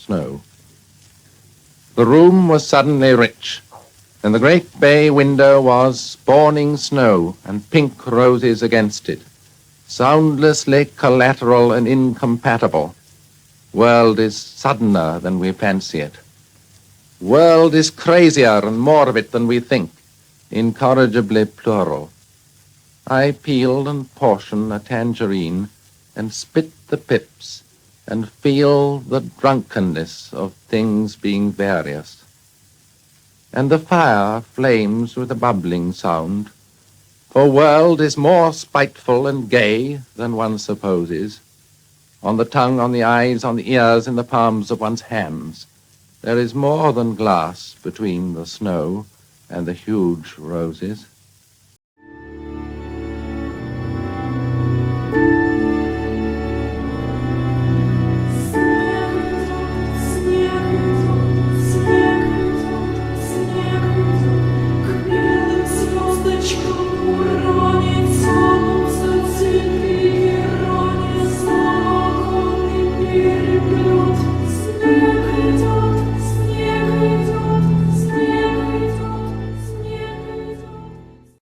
snow. The room was suddenly rich, and the great bay window was spawning snow and pink roses against it, soundlessly collateral and incompatible. World is suddener than we fancy it. World is crazier and more of it than we think, incorrigibly plural. I peel and portion a tangerine and spit the pips and feel the drunkenness of things being various. And the fire flames with a bubbling sound, for world is more spiteful and gay than one supposes. On the tongue, on the eyes, on the ears, in the palms of one's hands, there is more than glass between the snow and the huge roses.